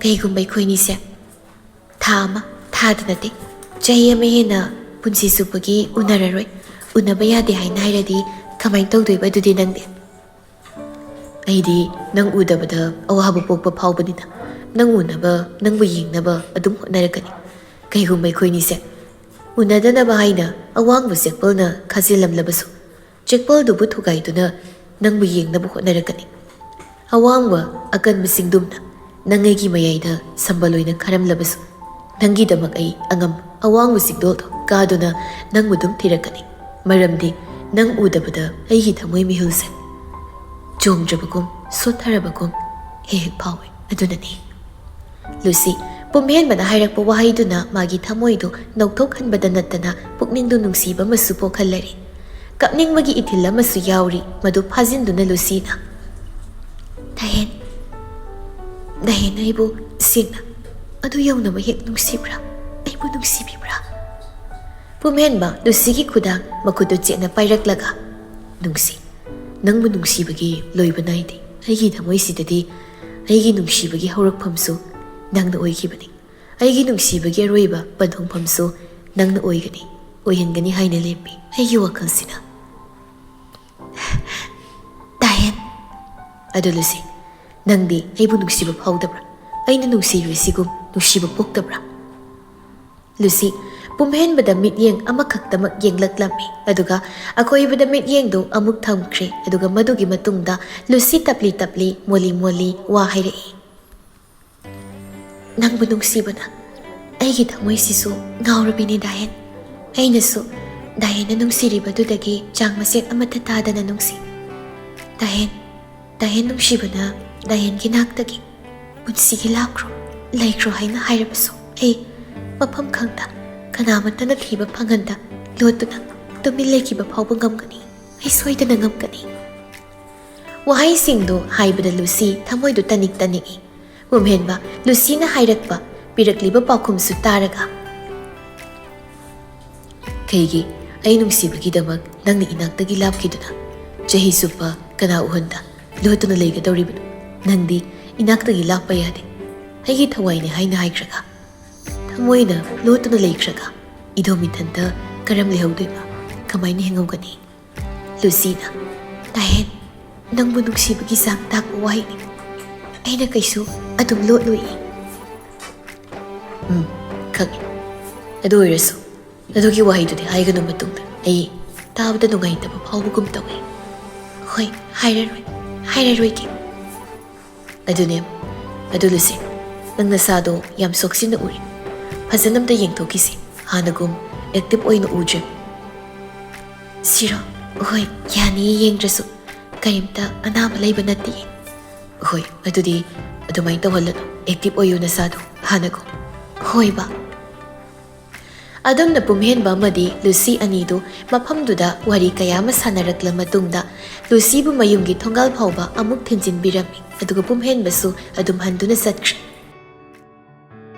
ꯀꯩꯒꯨꯝꯕ ꯑꯩꯈꯣꯏꯅꯤꯁꯦ ꯊꯥꯗ ꯅꯠꯇꯦ ꯆꯍꯤ ꯑꯃ ꯍꯦꯟꯅ ꯄꯨꯟꯁꯤ ꯆꯨꯞꯄꯒꯤ ꯎꯅꯔꯔꯣꯏ ꯎꯅꯕ ꯌꯥꯗꯦ ꯍꯥꯏꯅ ꯍꯥꯏꯔꯗꯤ ꯀꯃꯥꯏꯅ ꯇꯧꯗꯣꯏꯕ ꯑꯗꯨꯗꯤ ꯅꯪꯗꯤ ꯑꯩꯗꯤ ꯅꯪ ꯎꯗꯕꯗ ꯑꯋꯥꯕ ꯄꯣꯛꯄ ꯐꯥꯎꯕꯅꯤꯅ ꯅꯪ ꯎꯅꯕ ꯅꯪꯕꯨ ꯌꯦꯡꯅꯕ ꯑꯗꯨꯝ ꯍꯣꯠꯅꯔꯛꯀꯅꯤ ꯀꯩꯒꯨꯝꯕ ꯑꯩꯈꯣꯏꯅꯤꯁꯦ ꯎꯅꯗꯅꯕ ꯍꯥꯏꯅ ꯑꯋꯥꯡꯕ ꯆꯦꯛꯄꯜꯅ ꯈꯥꯖꯤꯜꯂꯝꯂꯕꯁꯨ ꯆꯦꯛꯄꯜꯗꯨꯕꯨ ꯊꯨꯒꯥꯏꯗꯨꯅ ꯅꯪꯕꯨ ꯌꯦꯡꯅꯕ ꯍꯣꯠꯅꯔꯛꯀꯅꯤ ꯑꯋꯥꯡꯕ ꯑꯀꯟꯕ ꯆꯤꯡꯗꯨꯝꯅ ꯅꯪ ꯑꯩꯒꯤ ꯃꯌꯥꯏꯗ ꯁꯝꯕꯜ ꯑꯣꯏꯅ ꯈꯥꯔꯝꯂꯕꯁꯨ ꯅꯪꯒꯤꯗꯃꯛ ꯑꯩ ꯑꯉꯝ ꯑꯋꯥꯡꯕ ꯆꯤꯡꯗꯣꯜꯗꯣ ꯀꯥꯗꯨꯅ ꯅꯪꯕꯨ ꯑꯗꯨꯝ ꯊꯤꯔꯛꯀꯅꯤ ꯃꯔꯝꯗꯤ ꯅꯪ ꯎꯗꯕꯗ ꯑꯩꯒꯤ ꯊꯃꯣꯏ ꯃꯤꯍꯨꯜꯁꯦ ꯆꯣꯡꯗ꯭ꯔꯕꯒꯨꯝ ꯁꯣꯠꯊꯔꯕꯒꯨꯝ ꯍꯦꯛ ꯐꯥꯎꯏ ꯑꯗꯨꯅꯅꯤ ꯂꯨꯁꯤ ꯄꯨꯝꯍꯦꯟꯕꯅ ꯍꯥꯏꯔꯛꯄ ꯋꯥꯍꯩꯗꯨꯅ ꯃꯥꯒꯤ ꯊꯃꯣꯏꯗꯨ ꯅꯧꯊꯣꯛꯍꯟꯕꯗ ꯅꯠꯇꯅ ꯄꯨꯛꯅꯤꯡꯗꯨ ꯅꯨꯡꯁꯤꯕ ꯑꯃꯁꯨ ꯄꯣꯛꯍꯜꯂꯔꯤ ꯀꯞꯅꯤꯡꯕꯒꯤ ꯏꯊꯤꯜ ꯑꯃꯁꯨ ꯌꯥꯎꯔꯤ ꯃꯗꯨ ꯐꯥꯖꯤꯟꯗꯨꯅ ꯂꯨꯁꯤꯅ ꯗꯥꯏꯍꯦꯟ ꯑꯩꯕꯨ ꯁꯦꯡꯅ ꯑꯗꯨ ꯌꯧꯅꯕ ꯍꯦꯛ ꯅꯨꯡꯁꯤꯕ꯭ꯔꯥ ꯑꯩꯕꯨ ꯅꯨꯡꯁꯤꯕꯤꯕ꯭ꯔꯥ ꯄꯨꯝꯍꯦꯟꯕ ꯂꯨꯁꯤꯒꯤ ꯈꯨꯗꯥꯡ ꯃꯈꯨꯠꯇꯨ ꯆꯦꯠꯅ ꯄꯥꯏꯔꯛꯂꯒ ꯅꯪꯕꯨ ꯅꯨꯡꯁꯤꯕꯒꯤ ꯂꯣꯏꯕ ꯅꯥꯏꯗꯦ ꯑꯩꯒꯤ ꯊꯃꯣꯏꯁꯤꯗꯗꯤ ꯑꯩꯒꯤ ꯅꯨꯡꯁꯤꯕꯒꯤ ꯍꯧꯔꯛꯐꯝꯁꯨ ꯅꯪꯅ ꯑꯣꯏꯈꯤꯕꯅꯤ ꯑꯩꯒꯤ ꯅꯨꯡꯁꯤꯕꯒꯤ ꯑꯔꯣꯏꯕ ꯄꯟꯊꯨꯡꯐꯝꯁꯨ ꯅꯪꯅ ꯑꯣꯏꯍꯟꯒꯅꯤ ꯍꯥꯏꯅ ꯂꯦꯞꯄꯤ ꯑꯩꯒꯤ ꯋꯥꯈꯜꯁꯤꯅ ꯗꯥꯏꯍꯦꯟ ꯑꯗꯨ ꯂꯨꯁꯤ ꯅꯪꯗꯤ ꯑꯩꯕꯨ ꯅꯨꯡꯁꯤꯕ ꯐꯥꯎꯗꯕ꯭ꯔꯥ ꯑꯩꯅ ꯅꯨꯡꯁꯤꯔꯤꯁꯤꯒꯨꯝ ꯅꯨꯡꯁꯤꯕ ꯄꯣꯛꯇꯕ꯭ꯔꯥ ꯂꯨꯁꯤ ꯄꯨꯝꯍꯦꯟꯕꯗ ꯃꯤꯠꯌꯦꯡ ꯑꯃꯈꯛꯇꯃꯛ ꯌꯦꯡꯂꯛꯂꯝꯃꯤ ꯑꯗꯨꯒ ꯑꯀꯣꯏꯕꯗ ꯃꯤꯠꯌꯦꯡꯗꯨ ꯑꯃꯨꯛ ꯊꯝꯈ꯭ꯔꯦ ꯑꯗꯨꯒ ꯃꯗꯨꯒꯤ ꯃꯇꯨꯡꯗ ꯂꯨꯁꯤ ꯇꯞꯂꯤ ꯃꯣꯜꯂꯤ ꯋꯥ ꯍꯥꯏꯔꯛꯏ ꯅꯪꯕꯨ ꯅꯨꯡꯁꯤꯕꯅ ꯑꯩꯒꯤ ꯊꯃꯣꯏꯁꯤꯁꯨ ꯉꯥꯎꯔꯕꯤꯅꯤ ꯗꯥꯏꯍꯦꯟ ꯑꯩꯅꯁꯨ ꯗꯥꯏꯍꯦꯟꯅ ꯅꯨꯡꯁꯤꯔꯤꯕꯗꯨꯗꯒꯤ ꯆꯥꯡ ꯃꯆꯦꯠ ꯑꯃꯠꯇ ꯇꯥꯗꯅ ꯅꯨꯡꯁꯤ ꯗꯥꯏꯍꯦꯟ ꯅꯨꯡꯁꯤꯕꯅ ꯗꯥꯏꯍꯦꯟꯒꯤ ꯅꯥꯛꯇꯒꯤ ꯄꯨꯟꯁꯤꯒꯤ ꯂꯩꯈ꯭ꯔꯣ ꯍꯥꯏꯅ ꯍꯥꯏꯔꯕꯁꯨ ꯑꯩ ꯃꯐꯝ ꯈꯪꯗ ꯀꯅꯥꯃꯠꯇꯅ ꯊꯤꯕ ꯐꯪꯍꯟꯗ ꯂꯣꯠꯇꯨꯅ ꯇꯨꯃꯤꯟ ꯂꯩꯈꯤꯕ ꯐꯥꯎꯕ ꯉꯝꯒꯅꯤ ꯑꯩ ꯁꯣꯏꯗꯅ ꯉꯝꯒꯅꯤ ꯋꯥꯍꯩꯁꯤꯡꯗꯨ ꯍꯥꯏꯕꯗ ꯂꯨꯁꯤ ꯊꯃꯣꯏꯗꯨ ꯇꯅꯤꯛꯏ ꯄꯨꯝꯍꯦꯟꯕ ꯂꯨꯁꯤꯅ ꯍꯥꯏꯔꯛꯄ ꯄꯤꯔꯛꯂꯤꯕ ꯄꯥꯎꯈꯨꯝꯁꯨ ꯇꯥꯔꯒ ꯀꯩꯒꯤ ꯑꯩ ꯅꯨꯡꯁꯤꯕꯒꯤꯗꯃꯛ ꯅꯪꯅ ꯏꯅꯥꯛꯇꯒꯤ ꯂꯥꯞꯈꯤꯗꯨꯅ ꯆꯍꯤ ꯆꯨꯞꯄ ꯀꯅꯥ ꯎꯍꯟꯗ ꯂꯣꯠꯇꯨꯅ ꯂꯩꯒꯗꯧꯔꯤꯕꯅꯣ ꯅꯪꯗꯤ ꯏꯅꯥꯛꯇꯒꯤ ꯂꯥꯞꯄ ꯌꯥꯗꯦ ꯑꯩꯒꯤ ꯊꯋꯥꯏꯅꯦ ꯍꯥꯏꯅ ꯍꯥꯏꯈ꯭ꯔꯒ ꯊꯃꯣꯏꯅ ꯂꯣꯠꯇꯨꯅ ꯂꯩꯈ꯭ꯔꯒ ꯏꯗꯣꯝ ꯏꯊꯟꯇ ꯀꯔꯝ ꯂꯩꯍꯧꯗꯣꯏꯕ ꯀꯃꯥꯏꯅ ꯍꯤꯡꯍꯧꯒꯅꯤ ꯂꯨꯁꯤꯅ ꯗꯥꯏꯍꯦꯟ ꯅꯪꯕꯨ ꯅꯨꯡꯁꯤꯕꯒꯤ ꯆꯥꯡ ꯇꯥꯛꯄ ꯋꯥꯍꯩꯅꯤ ꯑꯩꯅ ꯀꯩꯁꯨ ꯑꯗꯨꯝ ꯂꯣꯠꯂꯣꯏ ꯈꯪꯉꯤ ꯑꯗꯨ ꯑꯣꯏꯔꯁꯨ ꯑꯗꯨꯒꯤ ꯋꯥꯍꯩꯗꯨꯗꯤ ꯍꯥꯏꯒꯅꯨ ꯃꯇꯨꯡꯗ ꯑꯩ ꯇꯥꯕꯗ ꯅꯨꯡꯉꯥꯏꯇꯕ ꯐꯥꯎꯕꯒꯨꯝ ꯇꯧꯏ꯫ ꯍꯣꯏ ꯍꯥꯏꯔꯔꯣꯏꯒꯦ꯫ ꯑꯗꯨꯅꯦ ꯑꯗꯨ ꯂꯨꯁꯤ, ꯅꯪ ꯅꯁꯥꯗꯣ ꯌꯥꯝ ꯁꯣꯛꯆꯤꯟꯅ ꯎꯔꯤ꯫ ꯐꯖꯅ ꯑꯝꯇ ꯌꯦꯡꯊꯣꯛꯈꯤꯁꯤ, ꯍꯥꯟꯅꯒꯨꯝ ꯑꯦꯛꯇꯤꯚ ꯑꯣꯏꯅ ꯎꯗ꯭ꯔꯦ꯫ ꯁꯤꯔꯣ? ꯍꯣꯏ ꯌꯥꯅꯤꯌꯦ, ꯌꯦꯡꯗ꯭ꯔꯁꯨ ꯀꯔꯤꯝꯇ ꯑꯅꯥꯕ ꯂꯩꯕ ꯅꯠꯇꯦ꯫ ꯍꯣꯏ ꯑꯗꯨꯗꯤ ꯑꯗꯨꯃꯥꯏꯅ ꯇꯧꯍꯜꯂꯅꯨ, ꯑꯦꯛꯇꯤꯚ ꯑꯣꯏꯌꯨ ꯅꯁꯥꯗꯣ ꯍꯥꯟꯅꯒꯨꯝ꯫ ꯍꯣꯏꯕ꯫ ꯑꯗꯨꯝꯅ ꯄꯨꯝꯍꯦꯟꯕ ꯑꯃꯗꯤ ꯂꯨꯁꯤ ꯑꯅꯤꯗꯨ ꯃꯐꯝꯗꯨꯗ ꯋꯥꯔꯤ ꯀꯌꯥ ꯑꯃ ꯁꯥꯟꯅꯔꯛꯂ ꯃꯇꯨꯡꯗ ꯂꯨꯁꯤꯕꯨ ꯃꯌꯨꯝꯒꯤ ꯊꯣꯡꯒꯥꯜ ꯐꯥꯎꯕ ꯑꯃꯨꯛ ꯊꯤꯟꯖꯤꯟꯕꯤꯔꯝꯃꯤ, ꯑꯗꯨꯒ ꯄꯨꯝꯍꯦꯟꯕꯁꯨ ꯑꯗꯨꯝ ꯍꯟꯗꯨꯅ ꯆꯠꯈ꯭ꯔꯦ꯫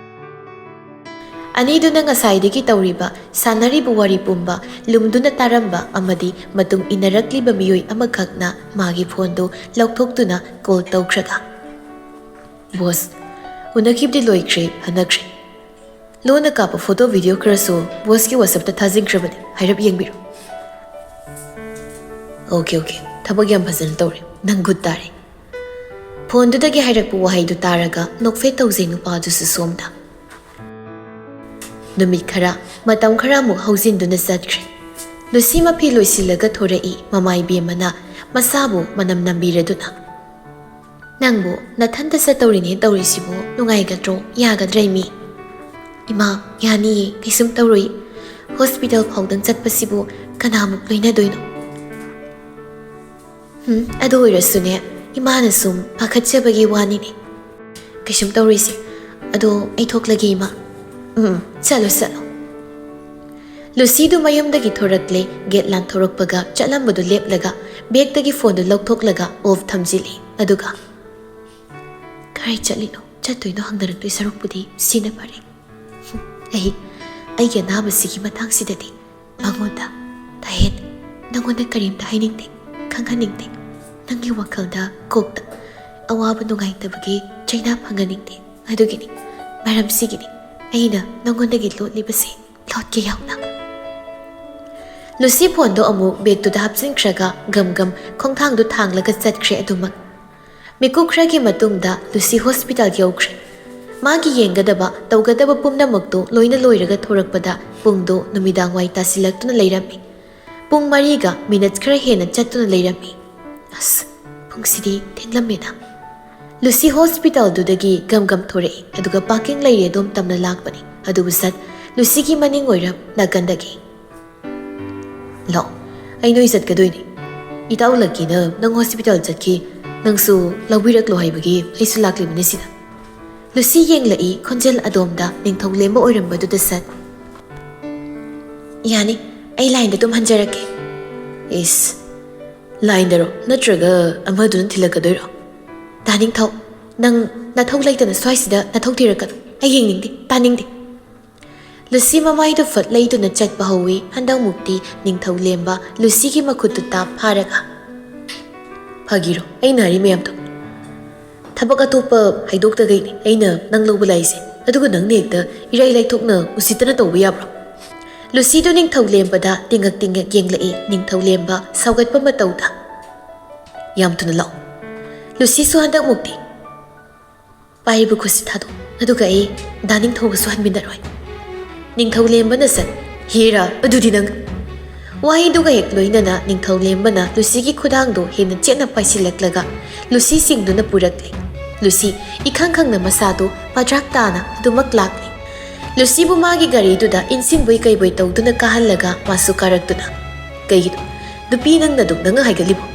ꯑꯅꯤꯗꯨꯅ ꯉꯁꯥꯏꯗꯒꯤ ꯇꯧꯔꯤꯕ ꯁꯥꯟꯅꯔꯤꯕ ꯋꯥꯔꯤ ꯄꯨꯝꯕ ꯂꯨꯝꯗꯨꯅ ꯇꯥꯔꯝꯕ ꯑꯃꯗꯤ ꯃꯇꯨꯡ ꯏꯟꯅꯔꯛꯂꯤꯕ ꯃꯤꯑꯣꯏ ꯑꯃꯈꯛꯅ ꯃꯥꯒꯤ ꯐꯣꯟꯗꯨ ꯂꯧꯊꯣꯛꯇꯨꯅ ꯀꯣꯜ ꯇꯧꯈ꯭ꯔꯒ, ꯕꯣꯁ, ꯎꯅꯈꯤꯕꯗꯤ ꯂꯣꯏꯈ꯭ꯔꯦ, ꯍꯟꯅꯈ꯭ꯔꯦ꯫ ꯂꯣꯟꯅ ꯀꯥꯞꯄ ꯐꯣꯇꯣ ꯚꯤꯗꯤꯑꯣ ꯈꯔꯁꯨ ꯕꯣꯁꯀꯤ ꯋꯥꯆꯞꯇ ꯊꯥꯖꯤꯟꯈ꯭ꯔꯕꯅꯤ, ꯍꯥꯏꯔꯞ ꯌꯦꯡꯕꯤꯔꯣ꯫ ꯑꯣꯀꯦ, ꯊꯕꯛ ꯌꯥꯝ ꯐꯖꯅ ꯇꯧꯔꯦ, ꯅꯪ ꯒꯨꯗ ꯇꯥꯔꯦ꯫ ꯐꯣꯟꯗꯨꯗꯒꯤ ꯍꯥꯏꯔꯛꯄ ꯋꯥꯍꯩꯗꯨ ꯇꯥꯔꯒ ꯅꯣꯛꯐꯦꯠ ꯇꯧꯖꯩ ꯅꯨꯄꯥꯗꯨꯁꯨ ꯁꯣꯝꯗ꯫ ꯅꯨꯃꯤꯠ ꯈꯔ, ꯃꯇꯝ ꯈꯔꯃꯨꯛ ꯍꯧꯖꯤꯟꯗꯨꯅ ꯆꯠꯈ꯭ꯔꯦ꯫ ꯂꯨꯁꯤ ꯃꯐꯤ ꯂꯣꯏꯁꯤꯜꯂꯒ ꯊꯣꯔꯛꯏ ꯃꯃꯥꯏꯕꯦꯝꯃꯅ ꯃꯁꯥꯕꯨ ꯃꯅꯝ ꯅꯝꯕꯤꯔꯗꯨꯅ꯫ ꯅꯪꯕꯨ ꯅꯊꯟꯇ ꯆꯠꯇꯧꯔꯤꯅꯦ ꯇꯧꯔꯤꯁꯤꯕꯨ ꯅꯨꯡꯉꯥꯏꯒꯗ꯭ꯔꯣ, ꯌꯥꯒꯗ꯭ꯔꯥ ꯏꯃꯤ? ꯏꯃꯥ, ꯌꯥꯅꯤꯌꯦ, ꯀꯩꯁꯨꯝ ꯇꯧꯔꯣꯏ꯫ ꯍꯣꯁꯄꯤꯇꯥꯜ ꯐꯥꯎꯗꯪ ꯆꯠꯄꯁꯤꯕꯨ ꯀꯅꯥꯃꯨꯛ ꯂꯣꯏꯅꯗꯣꯏꯅꯣ? ꯑꯗꯨ ꯑꯣꯏꯔꯁꯨꯅꯦ, ꯏꯃꯥꯅ ꯁꯨꯝ ꯄꯥꯈꯠꯆꯕꯒꯤ ꯋꯥꯅꯤꯅꯦ꯫ ꯀꯩꯁꯨꯝ ꯇꯧꯔꯣꯏꯁꯦ, ꯑꯗꯣ ꯑꯩ ꯊꯣꯛꯂꯒꯦ ꯏꯃꯥ꯫ ꯆꯠꯂꯣ꯫ ꯂꯨꯁꯤꯗꯨ ꯃꯌꯨꯝꯗꯒꯤ ꯊꯣꯔꯛꯂꯦ, ꯒꯦꯠ ꯂꯥꯟꯊꯣꯔꯛꯄꯒ ꯆꯠꯂꯝꯕꯗꯨ ꯂꯦꯞꯂꯒ ꯕꯦꯒꯇꯒꯤ ꯐꯣꯟꯗꯨ ꯂꯧꯊꯣꯛꯂꯒ ꯑꯣꯐ ꯊꯝꯖꯤꯜꯂꯤ, ꯑꯗꯨꯒ ꯀꯔꯥꯏ ꯆꯠꯂꯤꯅꯣ, ꯆꯠꯇꯣꯏꯅꯣ ꯍꯪꯅꯔꯛꯇꯣꯏ ꯁꯔꯨꯛꯄꯨꯗꯤ ꯁꯤꯅ ꯐꯔꯦ꯫ ꯑꯩꯒꯤ ꯑꯅꯥꯕꯁꯤꯒꯤ ꯃꯇꯥꯡꯁꯤꯗꯗꯤ ꯃꯉꯣꯟꯗ ꯇꯍꯦꯟ ꯅꯪꯉꯣꯟꯗ ꯀꯔꯤꯝꯇ ꯍꯥꯏꯅꯤꯡꯗꯦ, ꯈꯪꯍꯟꯅꯤꯡꯗꯦ꯫ ꯅꯪꯒꯤ ꯋꯥꯈꯜꯗ, ꯀꯣꯛꯇ ꯑꯋꯥꯕ ꯅꯨꯡꯉꯥꯏꯇꯕꯒꯤ ꯆꯩꯅꯥ ꯐꯪꯍꯟꯅꯤꯡꯗꯦ꯫ ꯑꯗꯨꯒꯤꯅꯤ, ꯃꯔꯝꯁꯤꯒꯤꯅꯤ ꯑꯩꯅ ꯅꯪꯉꯣꯟꯗꯒꯤ ꯂꯣꯠꯂꯤꯕꯁꯦ, ꯂꯣꯠꯀꯦ ꯌꯥꯎꯅ꯫ ꯂꯨꯁꯤ ꯐꯣꯟꯗꯣ ꯑꯃꯨꯛ ꯕꯦꯒꯇꯨꯗ ꯍꯥꯞꯆꯤꯟꯈ꯭ꯔꯒ ꯒꯝ ꯈꯣꯡꯊꯥꯡꯗꯨ ꯊꯥꯡꯂꯒ ꯆꯠꯈ꯭ꯔꯦ ꯑꯗꯨꯃꯛ꯫ ꯃꯤꯀꯨꯞ ꯈꯔꯒꯤ ꯃꯇꯨꯡꯗ ꯂꯨꯁꯤ ꯍꯣꯁꯄꯤꯇꯥꯜ ꯌꯧꯈ꯭ꯔꯦ꯫ ꯃꯥꯒꯤ ꯌꯦꯡꯒꯗꯕ, ꯇꯧꯒꯗꯕ ꯄꯨꯝꯅꯃꯛꯇꯨ ꯂꯣꯏꯅ ꯂꯣꯏꯔꯒ ꯊꯣꯔꯛꯄꯗ ꯄꯨꯡꯗꯨ ꯅꯨꯃꯤꯗꯥꯡꯋꯥꯏ ꯇꯥꯁꯤꯜꯂꯛꯇꯨꯅ ꯂꯩꯔꯝꯃꯤ꯫ ꯄꯨꯡ 4ꯒ ꯃꯤꯅꯠ ꯈꯔ ꯍꯦꯟꯅ ꯆꯠꯇꯨꯅ ꯂꯩꯔꯝꯃꯤ꯫ ꯑꯁ, ꯄꯨꯡꯁꯤꯗꯤ ꯊꯦꯡꯂꯝꯃꯦꯅ꯫ ꯂꯨꯁꯤ ꯍꯣꯁꯄꯤꯇꯥꯜꯗꯨꯗꯒꯤ ꯒꯝ ꯊꯣꯔꯛꯏ, ꯑꯗꯨꯒ ꯄꯥꯔꯀꯤꯡ ꯂꯩꯔꯦ ꯑꯗꯣꯝ ꯇꯝꯅ ꯂꯥꯛꯄꯅꯤ꯫ ꯑꯗꯨꯕꯨ ꯁꯠ ꯂꯨꯁꯤꯒꯤ ꯃꯅꯤꯡ ꯑꯣꯏꯔꯞ ꯅꯥꯀꯟꯗꯒꯤ, ꯂꯥꯛꯑꯣ, ꯑꯩ ꯅꯣꯏ ꯆꯠꯀꯗꯣꯏꯅꯤ꯫ ꯏꯇꯥꯎ ꯂꯛꯀꯤꯅ ꯅꯪ ꯍꯣꯁꯄꯤꯇꯥꯜ ꯆꯠꯈꯤ, ꯅꯪꯁꯨ ꯂꯧꯕꯤꯔꯛꯂꯣ ꯍꯥꯏꯕꯒꯤ ꯑꯩꯁꯨ ꯂꯥꯛꯂꯤꯕꯅꯤ ꯁꯤꯗ꯫ ꯂꯨꯁꯤ ꯌꯦꯡꯂꯛꯏ ꯈꯣꯟꯖꯦꯜ ꯑꯗꯣꯝꯗ ꯅꯤꯡꯊꯧꯂꯦꯝꯕ ꯑꯣꯏꯔꯝꯕꯗꯨꯗ ꯁꯠ, ꯌꯥꯅꯤ, ꯑꯩ ꯂꯥꯏꯟꯗ ꯑꯗꯨꯝ ꯍꯟꯖꯔꯛꯀꯦ꯫ ꯏꯁ, ꯂꯥꯏꯟꯗꯔꯣ ꯅꯠꯇ꯭ꯔꯒ ꯑꯃꯗꯨꯅ ꯊꯤꯜꯂꯛꯀꯗꯣꯏꯔꯣ? ꯗꯥꯅꯤꯡꯊꯧ, ꯅꯪ ꯅꯊꯧ ꯂꯩꯇꯅ ꯁ꯭ꯋꯥꯏꯁꯤꯗ ꯅꯊꯧ ꯊꯤꯔꯛꯀꯅꯨ, ꯑꯩ ꯌꯦꯡꯅꯤꯡꯗꯦ, ꯇꯥꯅꯤꯡꯗꯦ꯫ ꯂꯨꯁꯤ ꯃꯃꯥꯏꯗꯨ ꯐꯠ ꯂꯩꯗꯨꯅ ꯆꯠꯄ ꯍꯧꯋꯤ꯫ ꯍꯟꯗꯛꯃꯨꯛꯇꯤ ꯅꯤꯡꯊꯧꯂꯦꯝꯕ ꯂꯨꯁꯤꯒꯤ ꯃꯈꯨꯠꯇꯨ ꯇꯥꯞ ꯐꯥꯔꯒ, ꯐꯥꯒꯤꯔꯣ ꯑꯩꯅ ꯍꯥꯏꯔꯤ ꯃꯌꯥꯝꯗꯣ? ꯊꯕꯛ ꯑꯇꯣꯞꯄ ꯍꯥꯏꯗꯣꯛꯇꯒꯩꯅꯤ ꯑꯩꯅ ꯅꯪ ꯂꯧꯕ ꯂꯥꯛꯏꯁꯦ, ꯑꯗꯨꯒ ꯅꯪꯅ ꯍꯦꯛꯇ ꯏꯔꯥꯏ ꯂꯥꯏꯊꯣꯛꯅ ꯎꯁꯤꯠꯇꯅ ꯇꯧꯕ ꯌꯥꯕ꯭ꯔꯣ? ꯂꯨꯁꯤꯗꯨ ꯅꯤꯡꯊꯧꯂꯦꯝꯕꯗ ꯇꯤꯡꯉꯛ ꯌꯦꯡꯂꯛꯏ ꯅꯤꯡꯊꯧꯂꯦꯝꯕ ꯁꯥꯎꯒꯠꯄ ꯃꯇꯧꯗ꯫ ꯌꯥꯝ ꯊꯨꯅ ꯂꯥꯛꯑꯣ꯫ ꯂꯨꯁꯤꯁꯨ ꯍꯟꯗꯛꯃꯨꯛꯇꯤ ꯄꯥꯏꯔꯤꯕ ꯈꯨꯠꯁꯤ ꯊꯥꯗꯣꯛ, ꯑꯗꯨꯒ ꯑꯩ ꯗꯥꯅꯤꯡꯊꯧꯒꯁꯨ ꯍꯟꯃꯤꯟꯅꯔꯣꯏ꯫ ꯅꯤꯡꯊꯧꯂꯦꯝꯕꯅ ꯁꯠ, ꯍꯦꯔꯥ ꯑꯗꯨꯗꯤ ꯅꯪ꯫ ꯋꯥꯍꯩꯗꯨꯒ ꯍꯦꯛ ꯂꯣꯏꯅꯅ ꯅꯤꯡꯊꯧꯂꯦꯝꯕꯅ ꯂꯨꯁꯤꯒꯤ ꯈꯨꯗꯥꯡꯗꯨ ꯍꯦꯟꯅ ꯆꯦꯠꯅ ꯄꯥꯏꯁꯤꯜꯂꯛꯂꯒ ꯂꯨꯁꯤꯁꯤꯡꯗꯨꯅ ꯄꯨꯔꯛꯂꯤ꯫ ꯂꯨꯁꯤ ꯏꯈꯪ ꯈꯪꯅ ꯃꯁꯥꯗꯨ ꯄꯗ꯭ꯔꯥꯛ ꯇꯥꯅ ꯑꯗꯨꯃꯛ ꯂꯥꯛꯂꯤ꯫ ꯂꯨꯁꯤꯕꯨ ꯃꯥꯒꯤ ꯒꯥꯔꯤꯗꯨꯗ ꯏꯟꯁꯤꯟꯕꯣꯏ ꯀꯩꯕꯣꯏ ꯇꯧꯗꯨꯅ ꯀꯥꯍꯜꯂꯒ ꯃꯥꯁꯨ ꯀꯥꯔꯛꯇꯨꯅ, ꯀꯩꯒꯤꯅꯣ ꯅꯨꯄꯤ ꯅꯪꯅ ꯑꯗꯨꯝ ꯅꯪ ꯍꯥꯏꯒꯠꯂꯤꯕꯣ?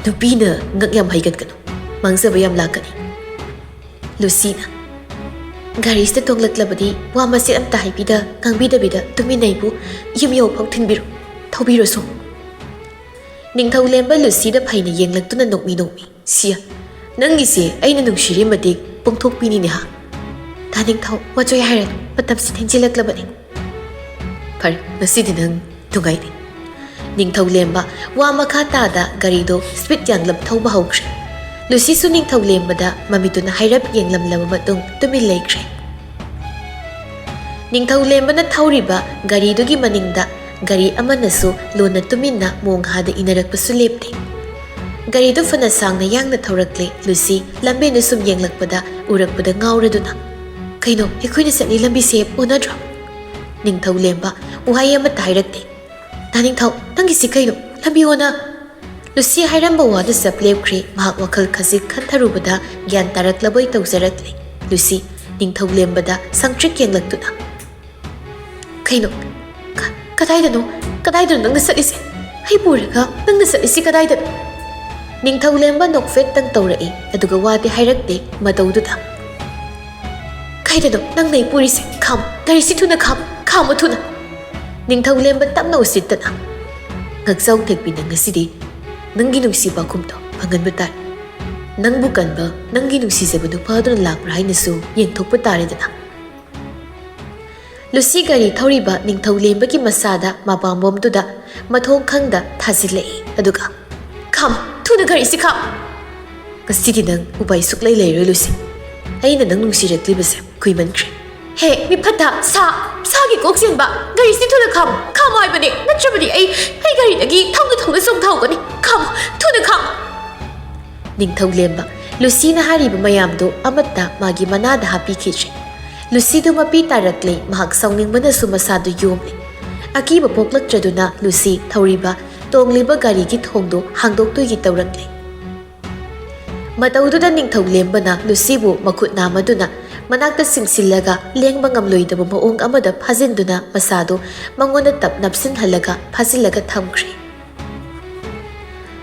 ꯅꯨꯄꯤꯅ ꯉꯛ ꯌꯥꯝ ꯍꯩꯒꯠꯀꯅꯨ, ꯃꯥꯡꯖꯕ ꯌꯥꯝ ꯂꯥꯛꯀꯅꯤ꯫ ꯂꯨꯁꯤꯅ ꯒꯥꯔꯤꯁꯤꯗ ꯇꯣꯡꯂꯛꯂꯕꯗꯤ ꯋꯥ ꯃꯆꯦꯠ ꯑꯝꯇ ꯉꯥꯡꯕꯤꯗꯕꯤꯗ ꯇꯨꯃꯤꯟꯅꯩꯕꯨ ꯌꯨꯝ ꯌꯧꯐꯥꯎ ꯊꯤꯟꯕꯤꯔꯣ, ꯊꯧꯕꯤꯔꯣꯁꯨ꯫ ꯅꯤꯡꯊꯧꯂꯦꯝꯕ ꯂꯨꯁꯤꯗ ꯐꯩꯅ ꯌꯦꯡꯂꯛꯇꯨꯅ ꯅꯣꯛꯃꯤ, ꯁꯤꯌꯥ, ꯅꯪꯒꯤꯁꯦ ꯑꯩꯅ ꯅꯨꯡꯁꯤꯔꯤ ꯃꯇꯤꯛ ꯄꯣꯡꯊꯣꯛꯄꯤꯅꯤꯅꯦ ꯍꯥ? ꯗꯥꯅꯤꯡꯊꯧ, ꯋꯥꯆꯣꯏ ꯍꯥꯏꯔꯅꯨ, ꯃꯇꯝꯁꯤ ꯊꯦꯡꯖꯤꯜꯂꯛꯂꯕꯅꯤ꯫ ꯐꯔꯦ, ꯉꯁꯤꯗꯤ ꯅꯪ ꯅꯨꯡꯉꯥꯏꯅꯤ꯫ ꯅꯤꯡꯊꯧꯂꯦꯝꯕ ꯋꯥ ꯃꯈꯥ ꯇꯥꯗ ꯒꯥꯔꯤꯗꯣ ꯁ꯭ꯄꯤꯗ ꯌꯥꯡꯂꯞ ꯊꯧꯕ ꯍꯧꯈ꯭ꯔꯦ꯫ ꯂꯨꯁꯤꯁꯨ ꯅꯤꯡꯊꯧꯂꯦꯝꯕꯗ ꯃꯃꯤꯠꯇꯨꯅ ꯍꯥꯏꯔꯞ ꯌꯦꯡꯂꯝꯂꯕ ꯃꯇꯨꯡ ꯇꯨꯃꯤꯟ ꯂꯩꯈ꯭ꯔꯦ꯫ ꯅꯤꯡꯊꯧꯂꯦꯝꯕꯅ ꯊꯧꯔꯤꯕ ꯒꯥꯔꯤꯗꯨꯒꯤ ꯃꯅꯤꯡꯗ ꯒꯥꯔꯤ ꯑꯃꯅꯁꯨ ꯂꯣꯟꯅ ꯇꯨꯃꯤꯟꯅ ꯃꯣꯡꯍꯥꯗ ꯏꯅꯔꯛꯄꯁꯨ ꯂꯦꯞꯇꯦ꯫ ꯒꯥꯔꯤꯗꯨ ꯐꯅ ꯁꯥꯡꯅ ꯌꯥꯡꯅ ꯊꯧꯔꯛꯂꯦ꯫ ꯂꯨꯁꯤ ꯂꯝꯕꯦꯟꯗ ꯁꯨꯝ ꯌꯦꯡꯂꯛꯄꯗ ꯎꯔꯛꯄꯗ ꯉꯥꯎꯔꯗꯨꯅ, ꯀꯩꯅꯣ ꯑꯩꯈꯣꯏꯅ ꯆꯠꯂꯤ ꯂꯝꯕꯤꯁꯦ ꯎꯅꯗ꯭ꯔꯣ? ꯅꯤꯡꯊꯧ ꯂꯦꯝꯕ ꯎꯍꯩ ꯑꯃꯠꯇ ꯍꯥꯏꯔꯛꯇꯦ꯫ ꯅꯤꯡꯊꯧ ꯅꯪꯒꯤꯁꯤ ꯀꯩꯅꯣ ꯂꯝꯕꯤꯌꯣꯅ꯫ ꯂꯨꯁꯤ ꯍꯥꯏꯔꯝꯕ ꯋꯥꯗꯨ ꯆꯞ ꯂꯦꯞꯈ꯭ꯔꯦ꯫ ꯃꯍꯥꯛ ꯋꯥꯈꯜ ꯈꯖꯤꯛ ꯈꯟꯊꯔꯨꯕꯗ ꯒ꯭ꯌꯥꯟ ꯇꯥꯔꯛꯂꯕꯣꯏ ꯇꯧꯖꯔꯛꯂꯦ꯫ ꯂꯨꯁꯤ ꯅꯤꯡꯊꯧ ꯂꯦꯝꯕꯗ ꯁꯪꯇ꯭ꯔꯤꯛ ꯌꯦꯡꯂꯛꯇꯨꯅ ꯀꯩꯅꯣ ꯀꯗꯥꯏꯗꯅꯣ ꯅꯪꯅ ꯆꯠꯂꯤꯁꯦ? ꯑꯩ ꯄꯨꯔꯒ ꯅꯪꯅ ꯆꯠꯂꯤꯁꯤ ꯀꯗꯥꯏꯗꯅꯣ? ꯅꯤꯡꯊꯧ ꯂꯦꯝꯕ ꯅꯣꯛꯐꯦꯠꯇꯪ ꯇꯧꯔꯛꯏ ꯑꯗꯨꯒ ꯋꯥꯗꯤ ꯍꯥꯏꯔꯛꯇꯦ ꯃꯇꯧꯗꯨꯗ꯫ ꯀꯥꯏꯗꯅꯣ ꯅꯪꯅ ꯑꯩ ꯄꯨꯔꯤꯁꯦ? ꯈꯥꯝꯃꯨ ꯒꯥꯔꯤꯁꯤ ꯊꯨꯅ ꯈꯥꯝꯃꯨ ꯊꯨꯅ꯫ ꯅꯤꯡꯊꯧ ꯂꯦꯝꯕ ꯇꯞꯅ ꯎꯁꯤꯠꯇꯅ ꯉꯛꯆꯥꯎ ꯊꯦꯛꯄꯤꯅ ꯉꯁꯤꯗꯤ ꯅꯪꯒꯤ ꯅꯨꯡꯁꯤ ꯄꯥꯎꯈꯨꯝꯗꯣ ꯐꯪꯍꯟꯕ ꯇꯥꯔꯦ꯫ ꯅꯪꯕꯨ ꯀꯟꯕ ꯅꯪꯒꯤ ꯅꯨꯡꯁꯤꯖꯕ ꯅꯨꯄꯥꯗꯨꯅ ꯂꯥꯛꯄ꯭ꯔꯥ ꯍꯥꯏꯅꯁꯨ ꯌꯦꯡꯊꯣꯛꯄ ꯇꯥꯔꯦꯗꯅ꯫ ꯂꯨꯁꯤ ꯒꯥꯔꯤ ꯊꯧꯔꯤꯕ ꯅꯤꯡꯊꯧ ꯂꯦꯝꯕꯒꯤ ꯃꯁꯥꯗ ꯃꯄꯥꯝꯕꯣꯝꯗꯨꯗ ꯃꯊꯣꯡ ꯈꯪꯗ ꯊꯥꯖꯤꯜꯂꯛꯏ ꯑꯗꯨꯒ ꯈꯥꯝꯃꯨ ꯊꯨꯅ ꯒꯥꯔꯤꯁꯤ ꯈꯥꯝꯃꯨ꯫ ꯉꯁꯤꯗꯤ ꯅꯪ ꯎꯄꯥꯏ ꯁꯨꯛꯂꯩ ꯂꯩꯔꯣꯏ ꯂꯨꯁꯤ꯫ ꯑꯩꯅ ꯅꯪ ꯅꯨꯡꯁꯤꯔꯛꯂꯤꯕꯁꯦ ꯀꯨꯏꯃꯟꯈ꯭ꯔꯦ꯫ ꯍꯦ ꯃꯤꯐꯠꯇ ꯁꯥꯒꯤ ꯀꯣꯛ ꯆꯦꯟꯕ ꯒꯥꯔꯤꯁꯤ ꯊꯨꯅ ꯈꯥꯝꯃꯨ ꯍꯥꯏꯕꯅꯦ ꯅꯠꯇ꯭ꯔꯕꯗꯤ ꯑꯩ ꯒꯥꯔꯤꯗꯒꯤ ꯊꯧꯅ ꯆꯣꯡꯊꯍꯧꯒꯅꯤ꯫ ꯈꯥꯝꯃꯨ ꯊꯨꯅ ꯈꯥꯝꯃꯨ꯫ ꯅꯤꯡꯊꯧ ꯂꯦꯝꯕ ꯂꯨꯁꯤꯅ ꯍꯥꯏꯔꯤꯕ ꯃꯌꯥꯝꯗꯣ ꯑꯃꯠꯇ ꯃꯥꯒꯤ ꯃꯅꯥꯗ ꯍꯥꯞꯄꯤꯈꯤꯗ꯭ꯔꯦ꯫ ꯂꯨꯁꯤꯗꯨ ꯃꯄꯤ ꯇꯥꯔꯛꯂꯦ꯫ ꯃꯍꯥꯛ ꯁꯥꯎꯅꯤꯡꯕꯅꯁꯨ ꯃꯁꯥꯗꯨ ꯌꯣꯝꯂꯦ꯫ ꯑꯀꯤꯕ ꯄꯣꯛꯂꯛꯇ꯭ꯔꯗꯨꯅ ꯂꯨꯁꯤ ꯊꯧꯔꯤꯕ ꯇꯣꯡꯂꯤꯕ ꯒꯥꯔꯤꯒꯤ ꯊꯣꯡꯗꯣ ꯍꯥꯡꯗꯣꯛꯇꯣꯏꯒꯤ ꯇꯧꯔꯛꯂꯦ꯫ ꯃꯇꯧꯗꯨꯗ ꯅꯤꯡꯊꯧ ꯂꯦꯝꯕꯅ ꯂꯨꯁꯤꯕꯨ ꯃꯈꯨꯠ ꯅꯥꯝꯃꯗꯨꯅ ꯃꯅꯥꯛꯇ ꯆꯤꯡꯁꯤꯜꯂꯒ ꯂꯦꯡꯕ ꯉꯝꯂꯣꯏꯗꯕ ꯃꯑꯣꯡ ꯑꯃꯗ ꯐꯥꯖꯤꯟꯗꯨꯅ ꯃꯁꯥꯗꯨ ꯃꯉꯣꯟꯗ ꯇꯞ ꯅꯞꯁꯤꯟꯍꯜꯂꯒ ꯐꯥꯖꯤꯜꯂꯒ ꯊꯝꯈ꯭ꯔꯦ꯫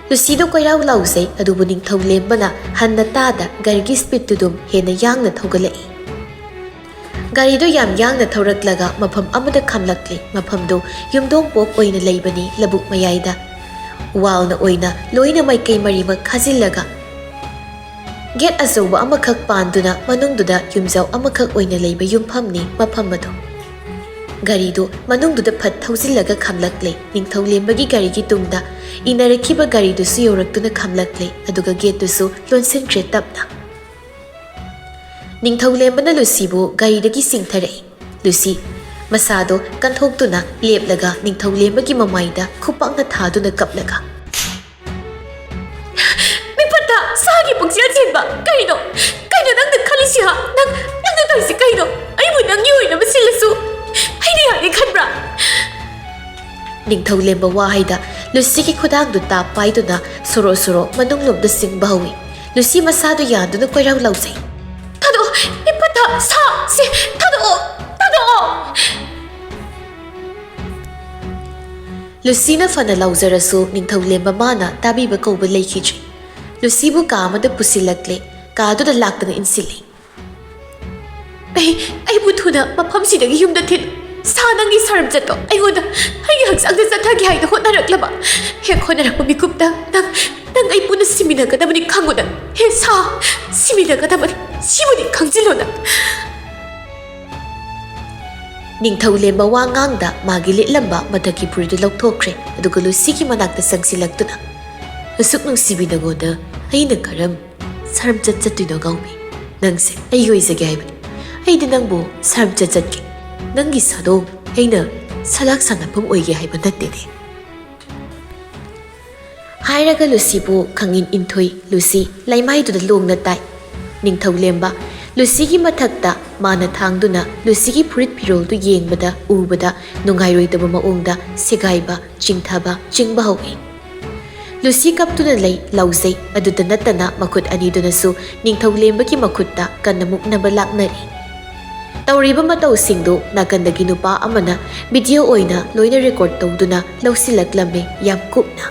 ꯂꯨꯁꯤꯗꯨ ꯀꯣꯏꯔꯥꯎ ꯂꯥꯎꯖꯩ ꯑꯗꯨꯕꯨ ꯅꯤꯡꯊꯧ ꯂꯦꯝꯕꯅ ꯍꯟꯅ ꯇꯥꯗ ꯒꯥꯔꯤꯒꯤ ꯁ꯭ꯄꯤꯗꯇꯨꯗꯨꯝ ꯍꯦꯟꯅ ꯌꯥꯡꯅ ꯊꯧꯒꯠꯂꯛꯏ꯫ ꯒꯥꯔꯤꯗꯨ ꯌꯥꯝ ꯌꯥꯡꯅ ꯊꯧꯔꯛꯂꯒ ꯃꯐꯝ ꯑꯃꯗ ꯈꯥꯝꯂꯛꯂꯦ꯫ ꯃꯐꯝꯗꯨ ꯌꯨꯝꯊꯣꯡꯄꯣꯛ ꯑꯣꯏꯅ ꯂꯩꯕꯅꯤ ꯂꯧꯕꯨꯛ ꯃꯌꯥꯏꯗ ꯋꯥꯜꯅ ꯑꯣꯏꯅ ꯂꯣꯏꯅ ꯃꯥꯏꯀꯩ ꯃꯔꯤꯃꯛ ꯈꯥꯖꯤꯜꯂꯒ ꯒꯦꯠ ꯑꯆꯧꯕ ꯑꯃꯈꯛ ꯄꯥꯟꯗꯨꯅ ꯃꯅꯨꯡꯗꯨꯗ ꯌꯨꯝꯖꯥꯎ ꯑꯃꯈꯛ ꯑꯣꯏꯅ ꯂꯩꯕ ꯌꯨꯝꯐꯝꯅꯤ ꯃꯐꯝ ꯑꯗꯨ꯫ ꯒꯥꯔꯤꯗꯨ ꯃꯅꯨꯡꯗꯨꯗ ꯐꯠ ꯊꯧꯖꯤꯜꯂꯒ ꯈꯥꯝꯂꯛꯂꯦ꯫ ꯅꯤꯡꯊꯧ ꯂꯦꯝꯕꯒꯤ ꯒꯥꯔꯤꯒꯤ ꯇꯨꯡꯗ ꯏꯅꯔꯛꯈꯤꯕ ꯒꯥꯔꯤꯗꯨꯁꯨ ꯌꯧꯔꯛꯇꯨꯅ ꯈꯥꯝꯂꯛꯂꯦ ꯑꯗꯨꯒ ꯒꯦꯠꯇꯨꯁꯨ ꯂꯣꯟꯁꯤꯟꯈ꯭ꯔꯦ ꯇꯞꯅ꯫ ꯅꯤꯡꯊꯧ ꯂꯦꯝꯕꯅ ꯂꯨꯁꯤꯕꯨ ꯒꯥꯔꯤꯗꯒꯤ ꯆꯤꯡꯊꯔꯛꯏ꯫ ꯂꯨꯁꯤ ꯃꯁꯥꯗꯣ ꯀꯟꯊꯣꯛꯇꯨꯅ ꯂꯦꯞꯂꯒ ꯅꯤꯡꯊꯧ ꯂꯦꯝꯕꯒꯤ ꯃꯃꯥꯏꯗ ꯈꯨꯄꯥꯛꯅ ꯊꯥꯗꯨꯅ ꯀꯞꯂꯒ ꯃꯤꯐꯠꯇ ꯁꯥꯒꯤ ꯄꯨꯛꯆꯦꯜ ꯆꯦꯟꯕ ꯀꯩꯅꯣ ꯅꯪꯅ ꯈꯜꯂꯤꯁꯤ ꯍꯥ? ꯅꯪꯅ ꯇꯧꯔꯤꯁꯤ ꯀꯩꯅꯣ? ꯑꯩꯕꯨ ꯅꯪꯒꯤ ꯑꯣꯏꯅꯕ ꯁꯤꯜꯂꯁꯨ ꯑꯩꯅ ꯌꯥꯅꯤ ꯈꯟꯕ꯭ꯔꯥ? ꯅꯤꯡꯊꯧ ꯂꯦꯝꯕ ꯋꯥꯍꯩꯗ ꯂꯨꯁꯤꯒꯤ ꯈꯨꯗꯥꯡꯗꯨ ꯇꯥꯞ ꯄꯥꯏꯗꯨꯅ ꯁꯣꯔꯣ ꯃꯅꯨꯡꯂꯣꯝꯗ ꯆꯤꯡꯕ ꯍꯧꯏ꯫ ꯂꯨꯁꯤ ꯃꯁꯥꯗꯨ ꯌꯥꯟꯗꯨꯅ ꯀꯣꯏꯔꯥꯎ ꯂꯥꯎꯖꯩ꯫ ꯊꯥꯗꯣꯛꯑꯣ ꯃꯤꯐꯠꯇ ꯁꯥ ꯊꯥꯗꯣꯛꯑꯣ꯫ ꯂꯨꯁꯤꯅ ꯐꯅ ꯂꯥꯎꯖꯔꯁꯨ ꯅꯤꯡꯊꯧ ꯂꯦꯝꯕ ꯃꯥꯅ ꯇꯥꯕꯤꯕ ꯀꯧꯕ ꯂꯩꯈꯤꯗ꯭ꯔꯦ꯫ ꯂꯨꯁꯤꯕꯨ ꯀꯥ ꯑꯃꯗ ꯄꯨꯁꯤꯜꯂꯛꯂꯦ꯫ ꯀꯥꯗꯨꯗ ꯂꯥꯛꯇꯨꯅ ꯏꯟꯁꯤꯜꯂꯤ꯫ ꯑꯩꯕꯨ ꯊꯨꯅ ꯃꯐꯝꯁꯤꯗꯒꯤ ꯌꯨꯝꯗ ꯊꯤꯜꯂꯨ꯫ ꯁꯥ ꯅꯪꯒꯤ ꯁꯔꯝꯆꯠꯇꯣ ꯑꯩꯉꯣꯟꯗ ꯑꯩꯒꯤ ꯍꯛꯆꯥꯡꯗ ꯆꯠꯊꯒꯦ ꯍꯥꯏꯅ ꯍꯣꯠꯅꯔꯛꯂꯕ ꯍꯦꯛ ꯍꯣꯠꯅꯔꯛꯄ ꯃꯤꯀꯨꯞꯇ ꯅꯪ ꯑꯩ ꯄꯨꯟꯅ ꯁꯤꯃꯤꯟꯅꯒꯗꯕꯅꯤ ꯈꯪꯉꯨꯗ꯫ ꯍꯦ ꯁꯥ ꯁꯤꯃꯤꯟꯅꯒꯗꯕꯅꯤ ꯁꯤꯕꯨꯗꯤ ꯈꯪꯖꯤꯜꯂꯣꯅ꯫ ꯅꯤꯡꯊꯧ ꯂꯦꯝꯕ ꯋꯥ ꯉꯥꯡꯗ ꯃꯥꯒꯤ ꯂꯤꯠꯂꯝꯕ ꯃꯊꯛꯀꯤ ꯐꯨꯔꯤꯠꯇꯨ ꯂꯧꯊꯣꯛꯈ꯭ꯔꯦ ꯑꯗꯨꯒ ꯂꯨꯁꯤꯒꯤ ꯃꯅꯥꯛꯇ ꯆꯪꯁꯤꯜꯂꯛꯇꯨꯅ ꯑꯁꯨꯛ ꯅꯨꯡꯁꯤꯕꯤ ꯅꯉꯣꯟꯗ ꯑꯩꯅ ꯀꯔꯝ ꯁꯔꯝꯆꯠ ꯆꯠꯇꯣꯏꯅꯣ ꯒꯥꯎꯃꯤ? ꯅꯪꯁꯦ ꯑꯩꯒꯤ ꯑꯣꯏꯖꯒꯦ ꯍꯥꯏꯕꯅꯤ꯫ ꯑꯩꯗꯤ ꯅꯪꯕꯨ ꯁꯔꯝꯆꯠ ꯆꯠꯀꯦ꯫ ꯅꯪꯒꯤ ꯁꯥꯗꯣꯡ ꯑꯩꯅ ꯁꯂꯥꯛ ꯁꯥꯟꯅꯐꯝ ꯑꯣꯏꯒꯦ ꯍꯥꯏꯕ ꯅꯠꯇꯦꯅꯦ꯫ ꯍꯥꯏꯔꯒ ꯂꯨꯁꯤꯕꯨ ꯈꯪꯏꯟ ꯏꯟꯊꯣꯏ꯫ ꯂꯨꯁꯤ ꯂꯩꯃꯥꯏꯗꯨꯗ ꯂꯣꯡꯅ ꯇꯥꯏ꯫ ꯅꯤꯡꯊꯧ ꯂꯦꯝꯕ ꯂꯨꯁꯤꯒꯤ ꯃꯊꯛꯇ ꯃꯥꯅ ꯊꯥꯡꯗꯨꯅ ꯂꯨꯁꯤꯒꯤ ꯐꯨꯔꯤꯠ ꯐꯤꯔꯣꯜꯗꯨ ꯌꯦꯡꯕꯗ ꯎꯕꯗ ꯅꯨꯡꯉꯥꯏꯔꯣꯏꯗꯕ ꯃꯑꯣꯡꯗ ꯁꯦꯒꯥꯏꯕ ꯆꯤꯡꯊꯕ ꯆꯤꯡꯕ ꯍꯧꯏ꯫ ꯂꯨꯁꯤ ꯀꯞꯇꯨꯅ ꯂꯩ ꯂꯥꯎꯖꯩ꯫ ꯑꯗꯨꯇ ꯅꯠꯇꯅ ꯃꯈꯨꯠ ꯑꯅꯤꯗꯨꯅꯁꯨ ꯅꯤꯡꯊꯧ ꯂꯦꯝꯕꯒꯤ ꯃꯈꯨꯠꯇ ꯀꯟꯅ ꯃꯨꯛꯅꯕ ꯂꯥꯛꯅꯔꯤ꯫ ꯇꯧꯔꯤꯕ ꯃꯇꯧꯁꯤꯡꯗꯨ ꯅꯥꯀꯟꯗꯒꯤ ꯅꯨꯄꯥ ꯑꯃꯅ ꯚꯤꯗꯤꯑꯣ ꯑꯣꯏꯅ ꯂꯣꯏꯅ ꯔꯦꯀꯣꯔꯗ ꯇꯧꯗꯨꯅ ꯂꯧꯁꯤꯜꯂꯛꯂꯝꯃꯤ ꯌꯥꯝ ꯀꯨꯞꯅ꯫